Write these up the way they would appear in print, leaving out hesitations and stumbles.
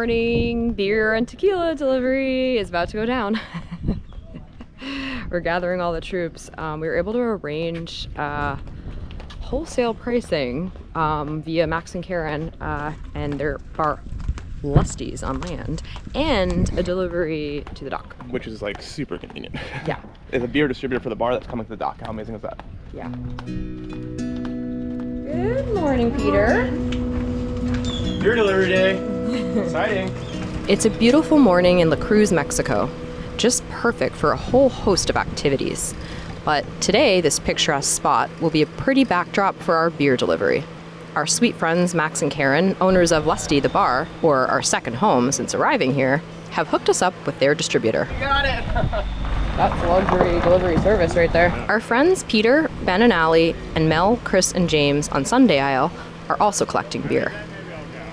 morning beer and tequila delivery is about to go down. We're gathering all the troops. We were able to arrange wholesale pricing via Max and Karen and their bar Lusty's on land, and a delivery to the dock. Which is like super convenient. Yeah. It's a beer distributor for the bar that's coming to the dock. How amazing is that? Yeah. Good morning, Peter. Beer delivery day. Exciting. It's a beautiful morning in La Cruz, Mexico. Just perfect for a whole host of activities. But today, this picturesque spot will be a pretty backdrop for our beer delivery. Our sweet friends Max and Karen, owners of Lusty the bar, or our second home since arriving here, have hooked us up with their distributor. Got it! That's luxury delivery service right there. Our friends Peter, Ben and Allie, and Mel, Chris, and James on Sunday Isle are also collecting beer.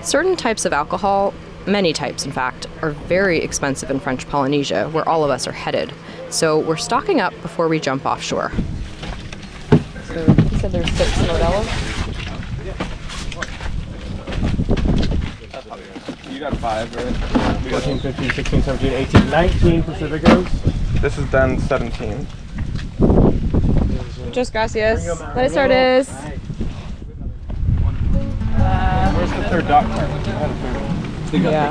Certain types of alcohol, many types in fact, are very expensive in French Polynesia, where all of us are headed. So we're stocking up before we jump offshore. So he said there's 6 Modelos. You got 5, right? 14, 15, 16, 17, 18, 19 Pacificos. This is done 17. Muchas gracias. Buenas tardes. Where's the third dock? Yeah.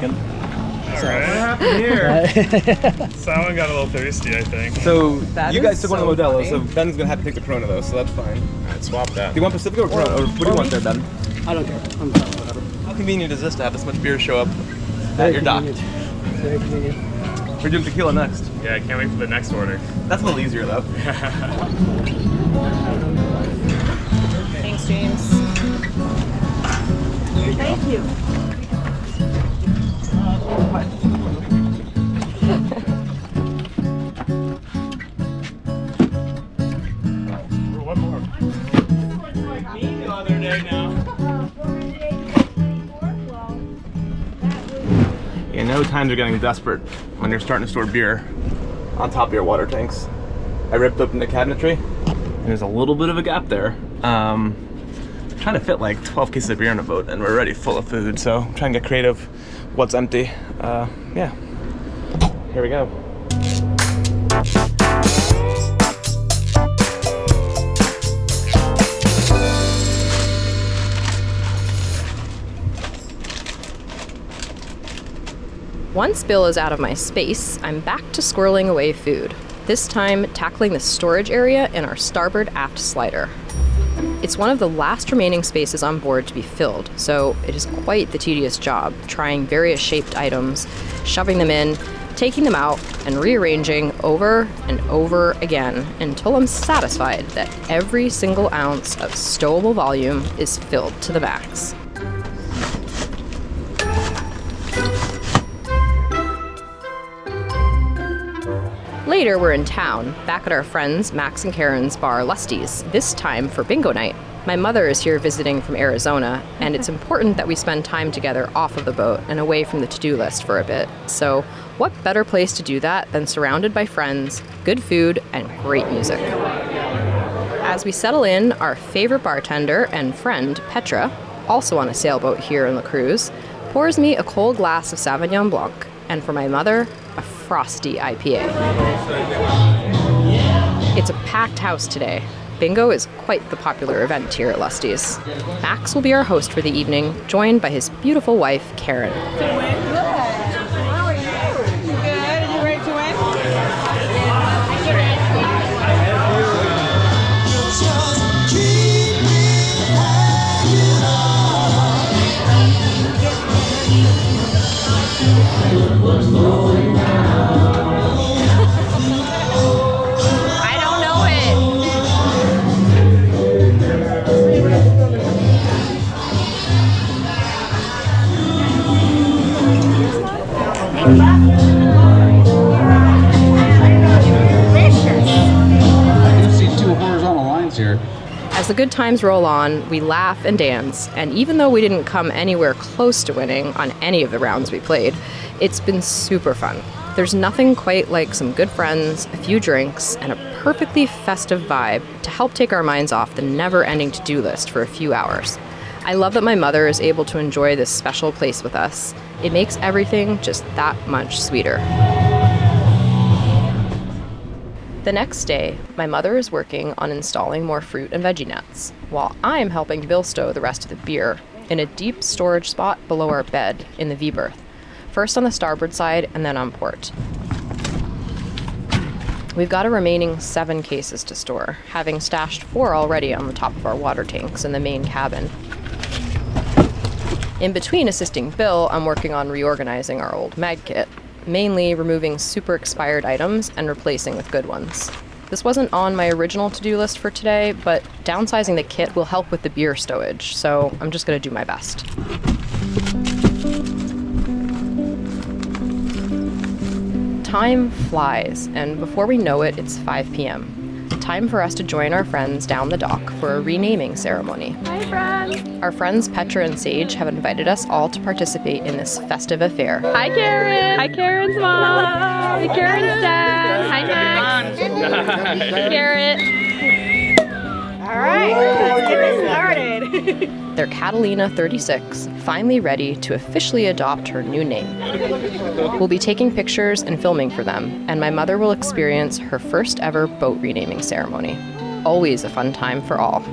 Alright. happened here? Someone got a little thirsty, I think. So, That you guys is took one of so the Modelos, funny. so Ben's gonna have to take the Corona though, so that's fine. Alright, swap that. Do you want Pacifico or Corona? Or what do you want there, Ben? I don't care. I'm fine, whatever. How convenient is this to have this much beer show up at your dock? Very convenient. We're doing tequila next. Yeah, I can't wait for the next order. That's a little easier though. Thanks, James. Thank you. One more. The other day now. You know times are getting desperate when you're starting to store beer on top of your water tanks. I ripped open the cabinetry and there's a little bit of a gap there. Trying to fit like 12 cases of beer on a boat and we're already full of food, so I'm trying to get creative. What's empty? Yeah. Here we go. Once Bill is out of my space, I'm back to squirreling away food, this time tackling the storage area in our starboard aft slider. It's one of the last remaining spaces on board to be filled, so it is quite the tedious job, trying various shaped items, shoving them in, taking them out, and rearranging over and over again until I'm satisfied that every single ounce of stowable volume is filled to the max. Later, we're in town, back at our friends Max and Karen's bar Lusty's, this time for bingo night. My mother is here visiting from Arizona, and it's important that we spend time together off of the boat and away from the to-do list for a bit. So, what better place to do that than surrounded by friends, good food, and great music? As we settle in, our favorite bartender and friend, Petra, also on a sailboat here in La Cruz, pours me a cold glass of Sauvignon Blanc, and for my mother, a frosty IPA. It's a packed house today. Bingo is quite the popular event here at Lusty's. Max will be our host for the evening, joined by his beautiful wife, Karen. How are you? Good. You ready to win? I don't know it. I can see 2 horizontal lines here. As the good times roll on, we laugh and dance, and even though we didn't come anywhere close to winning on any of the rounds we played, it's been super fun. There's nothing quite like some good friends, a few drinks, and a perfectly festive vibe to help take our minds off the never-ending to-do list for a few hours. I love that my mother is able to enjoy this special place with us, It makes everything just that much sweeter. The next day, my mother is working on installing more fruit and veggie nets, while I'm helping Bill stow the rest of the beer in a deep storage spot below our bed in the V-berth, first on the starboard side and then on port. We've got a remaining 7 cases to store, having stashed 4 already on the top of our water tanks in the main cabin. In between assisting Bill, I'm working on reorganizing our old mag kit, mainly removing super expired items and replacing with good ones. This wasn't on my original to-do list for today, but downsizing the kit will help with the beer stowage, so I'm just gonna do my best. Time flies, and before we know it, it's 5 p.m. Time for us to join our friends down the dock for a renaming ceremony. Hi, friends. Our friends Petra and Sage have invited us all to participate in this festive affair. Hi, Karen. Hi, Karen's mom. Hi, Karen's dad. Hi, Max. Hi, Garrett. All right, let's get this started. They're Catalina 36, finally ready to officially adopt her new name. We'll be taking pictures and filming for them, and my mother will experience her first ever boat renaming ceremony. Always a fun time for all.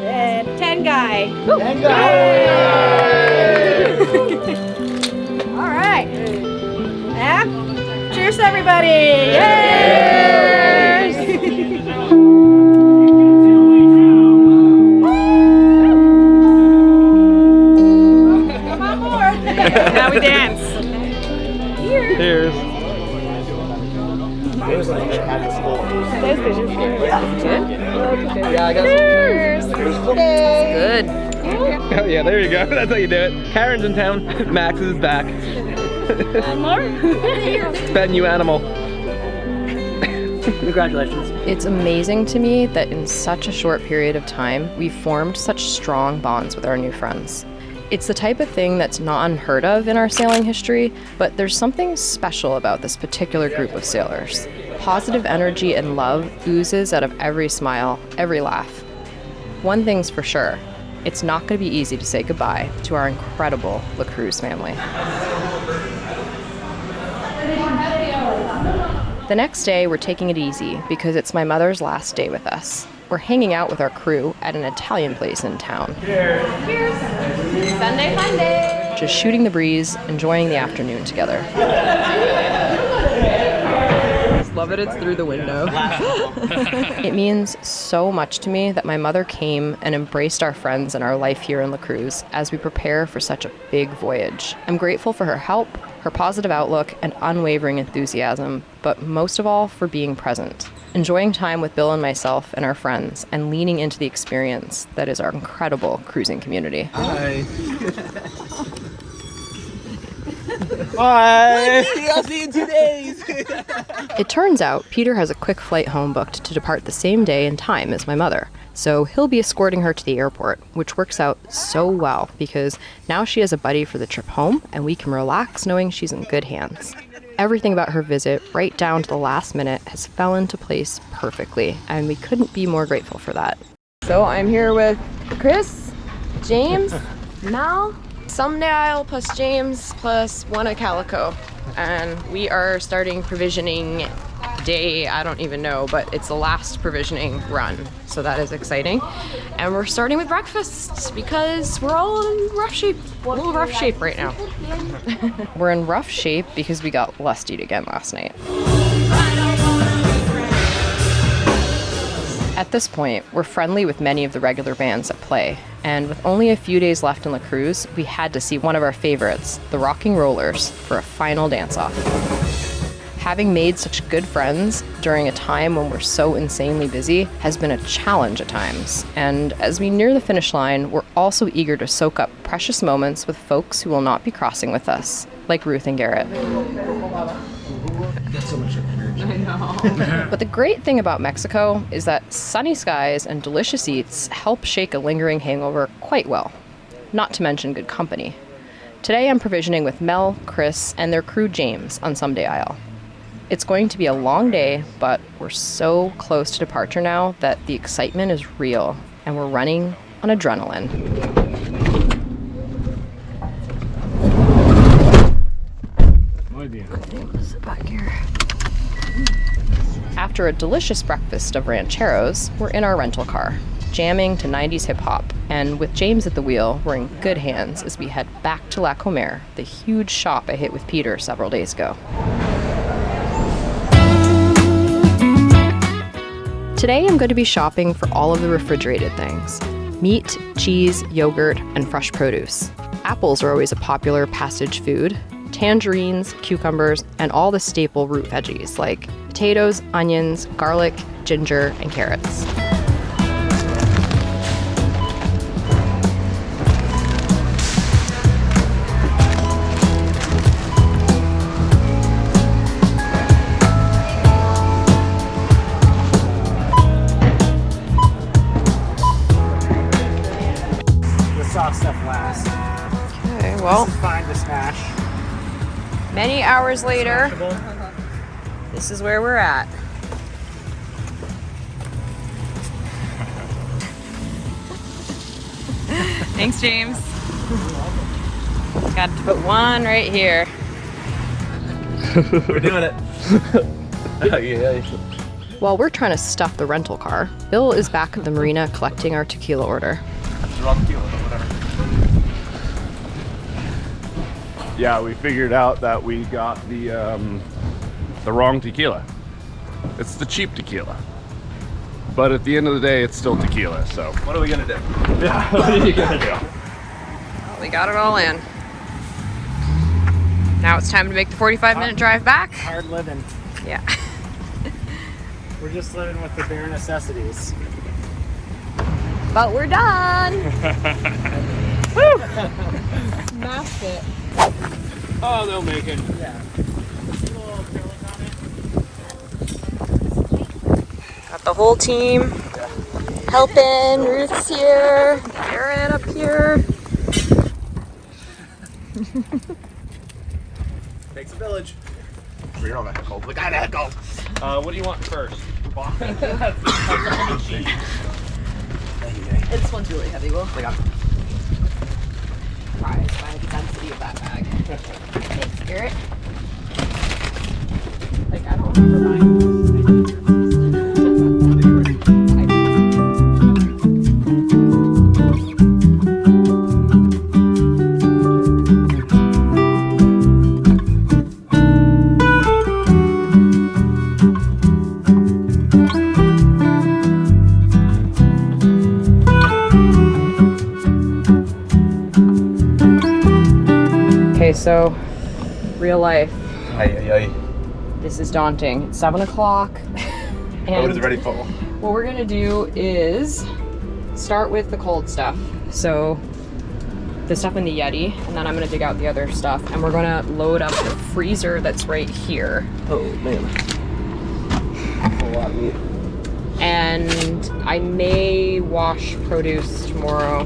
And 10 guy. 10 guys. All right. Yeah. Cheers, everybody. Cheers. Come on board. Now we dance. Cheers. Yeah, I got Good. Oh, yeah, there you go. That's how you do it. Karen's in town. Max is back. Pet new animal. Congratulations. It's amazing to me that in such a short period of time, we've formed such strong bonds with our new friends. It's the type of thing that's not unheard of in our sailing history, but there's something special about this particular group of sailors. Positive energy and love oozes out of every smile, every laugh. One thing's for sure, it's not going to be easy to say goodbye to our incredible La Cruz family. The next day, we're taking it easy because it's my mother's last day with us. We're hanging out with our crew at an Italian place in town. Cheers! Sunday fun day! Just shooting the breeze, enjoying the afternoon together. Love it, it's through the window. It means so much to me that my mother came and embraced our friends and our life here in La Cruz as we prepare for such a big voyage. I'm grateful for her help, her positive outlook, and unwavering enthusiasm, but most of all for being present, enjoying time with Bill and myself and our friends, and leaning into the experience that is our incredible cruising community. Hi. Bye. I'll see you in 2 days. It turns out Peter has a quick flight home booked to depart the same day and time as my mother, so he'll be escorting her to the airport, which works out so well because now she has a buddy for the trip home and we can relax knowing she's in good hands. Everything about her visit, right down to the last minute, has fell into place perfectly, and we couldn't be more grateful for that. So I'm here with Chris, James, Mal, Someday Isle plus James plus one at Calico, and we are starting provisioning day, I don't even know, but it's the last provisioning run, so that is exciting. And we're starting with breakfast because we're all in rough shape, a little rough shape right now. We're in rough shape because we got Lusty again last night. At this point, we're friendly with many of the regular bands at play, and with only a few days left in La Cruz, we had to see one of our favorites, the Rocking Rollers, for a final dance-off. Having made such good friends during a time when we're so insanely busy has been a challenge at times, and as we near the finish line, we're also eager to soak up precious moments with folks who will not be crossing with us, like Ruth and Garrett. Got so much energy. I know. But the great thing about Mexico is that sunny skies and delicious eats help shake a lingering hangover quite well, not to mention good company. Today I'm provisioning with Mel, Chris, and their crew James on Someday Isle. It's going to be a long day, but we're so close to departure now that the excitement is real, and we're running on adrenaline. Sit back here. After a delicious breakfast of rancheros, we're in our rental car, jamming to 90s hip-hop, and with James at the wheel, we're in good hands as we head back to La Comère, the huge shop I hit with Peter several days ago. Today I'm going to be shopping for all of the refrigerated things: meat, cheese, yogurt, and fresh produce. Apples are always a popular passage food, tangerines, cucumbers, and all the staple root veggies like potatoes, onions, garlic, ginger, and carrots. The soft stuff last. Okay, well, This is fine to smash. many hours later, this is where we're at. Thanks, James. Got to put one right here. We're doing it. Yeah. While we're trying to stuff the rental car, Bill is back at the marina collecting our tequila order. That's wrong tequila, but whatever. Yeah, we figured out that we got the wrong tequila. It's the cheap tequila. But at the end of the day, it's still tequila, so. What are we gonna do? Yeah, what are you gonna do? We got it all in. Now it's time to make the 45-minute drive back. Hard living. Yeah. We're just living with the bare necessities. But we're done. Woo! Smashed it. Oh, they'll make it. Yeah. Got the whole team helping. Ruth's here. Aaron up here. Takes a village. You're on that cold. The guy that cold. What do you want first? This one's really heavy, Will. I got it. Surprised by the density of that bag. Thanks, Garrett. Like, I don't remember buying this. Okay, so real life. This is daunting. It's 7 o'clock. Boat is ready full. What we're gonna do is start with the cold stuff. So the stuff in the Yeti, and then I'm gonna dig out the other stuff, and we're gonna load up the freezer that's right here. Oh man. A lot of meat. And I may wash produce tomorrow,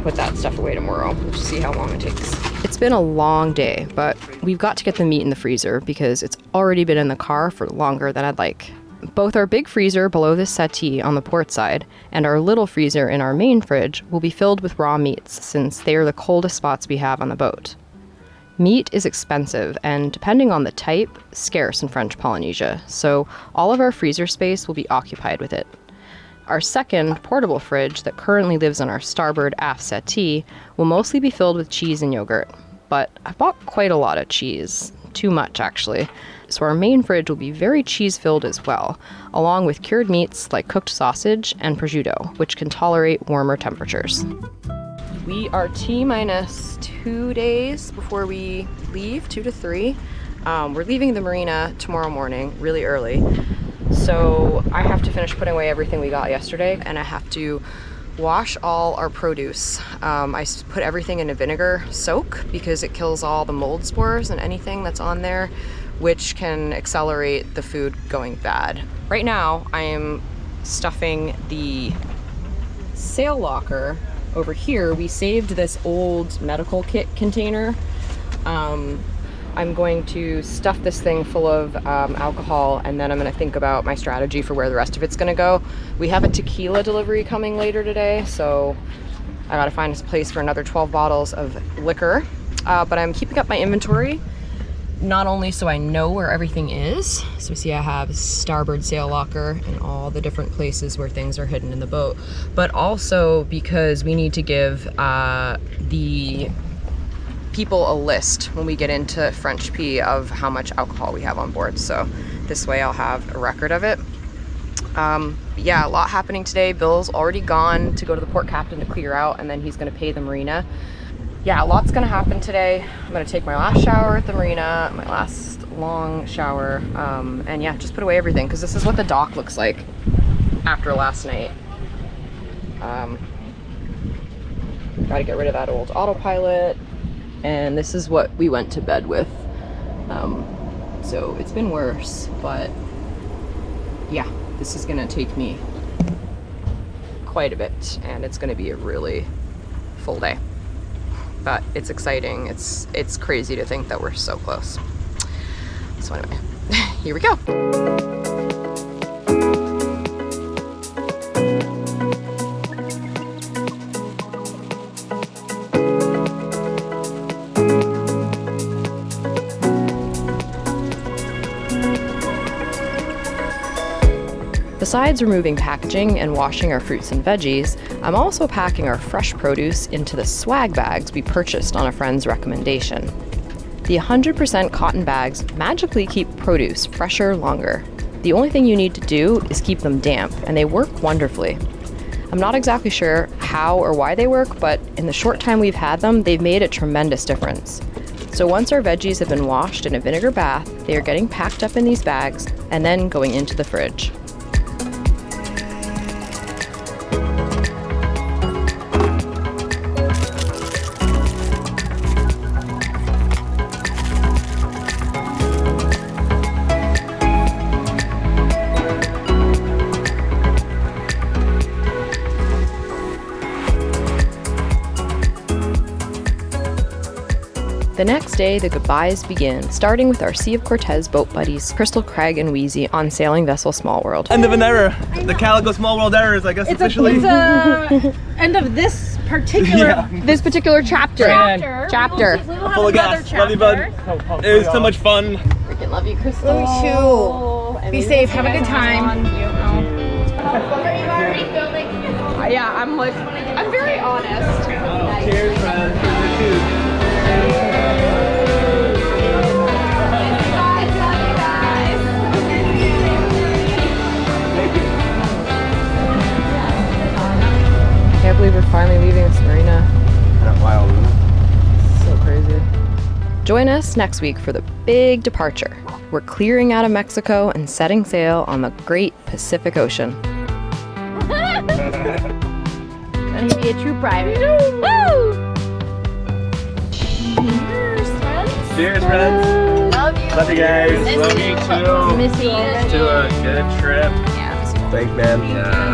put that stuff away tomorrow. We'll just see how long it takes. It's been a long day, but we've got to get the meat in the freezer because it's already been in the car for longer than I'd like. Both our big freezer below this settee on the port side and our little freezer in our main fridge will be filled with raw meats since they are the coldest spots we have on the boat. Meat is expensive and, depending on the type, scarce in French Polynesia, so all of our freezer space will be occupied with it. Our second portable fridge that currently lives on our starboard aft settee will mostly be filled with cheese and yogurt, but I bought quite a lot of cheese. Too much, actually. So our main fridge will be very cheese-filled as well, along with cured meats like cooked sausage and prosciutto, which can tolerate warmer temperatures. We are T-minus 2 days before we leave, 2 to 3. We're leaving the marina tomorrow morning, really early. So I have to finish putting away everything we got yesterday, and I have to wash all our produce. I put everything in a vinegar soak because it kills all the mold spores and anything that's on there, which can accelerate the food going bad. Right now, I am stuffing the sail locker. Over here, we saved this old medical kit container I'm going to stuff this thing full of alcohol, and then I'm going to think about my strategy for where the rest of it's going to go. We have a tequila delivery coming later today, so I got to find a place for another 12 bottles of liquor. But I'm keeping up my inventory, not only so I know where everything is. So you see I have starboard sail locker and all the different places where things are hidden in the boat, but also because we need to give the people a list when we get into French P of how much alcohol we have on board. So this way I'll have a record of it. Yeah, a lot happening today. Bill's already gone to go to the port captain to clear out, and then he's going to pay the marina. Yeah, a lot's going to happen today. I'm going to take my last shower at the marina, my last long shower, and yeah, just put away everything, because this is what the dock looks like after last night. Got to get rid of that old autopilot, and this is what we went to bed with. So it's been worse, but yeah, this is gonna take me quite a bit, and it's gonna be a really full day. But it's exciting. It's crazy to think that we're so close. So anyway, here we go. Besides removing packaging and washing our fruits and veggies, I'm also packing our fresh produce into the swag bags we purchased on a friend's recommendation. The 100% cotton bags magically keep produce fresher longer. The only thing you need to do is keep them damp, and they work wonderfully. I'm not exactly sure how or why they work, but in the short time we've had them, they've made a tremendous difference. So once our veggies have been washed in a vinegar bath, they are getting packed up in these bags and then going into the fridge. The next day, the goodbyes begin, starting with our Sea of Cortez boat buddies, Crystal, Craig, and Wheezy on Sailing Vessel Small World. End of an era. The Calico Small World errors, I guess, officially. It's end of this particular This particular chapter. chapter. Full of gas. Love you, bud. It was so much fun. Freaking love you, Crystal. Love you too. Be safe. Have a good time. Yeah, I'm very honest. Cheers, friends. Can't believe we're finally leaving this marina. Wild, isn't it? So crazy. Join us next week for the big departure. We're clearing out of Mexico and setting sail on the great Pacific Ocean. Gonna be a true private. Woo! Cheers, friends. Cheers, friends. Love you. Love you guys. Love you too. Miss you. To a good trip. Yeah, miss you. Thanks, man. Yeah.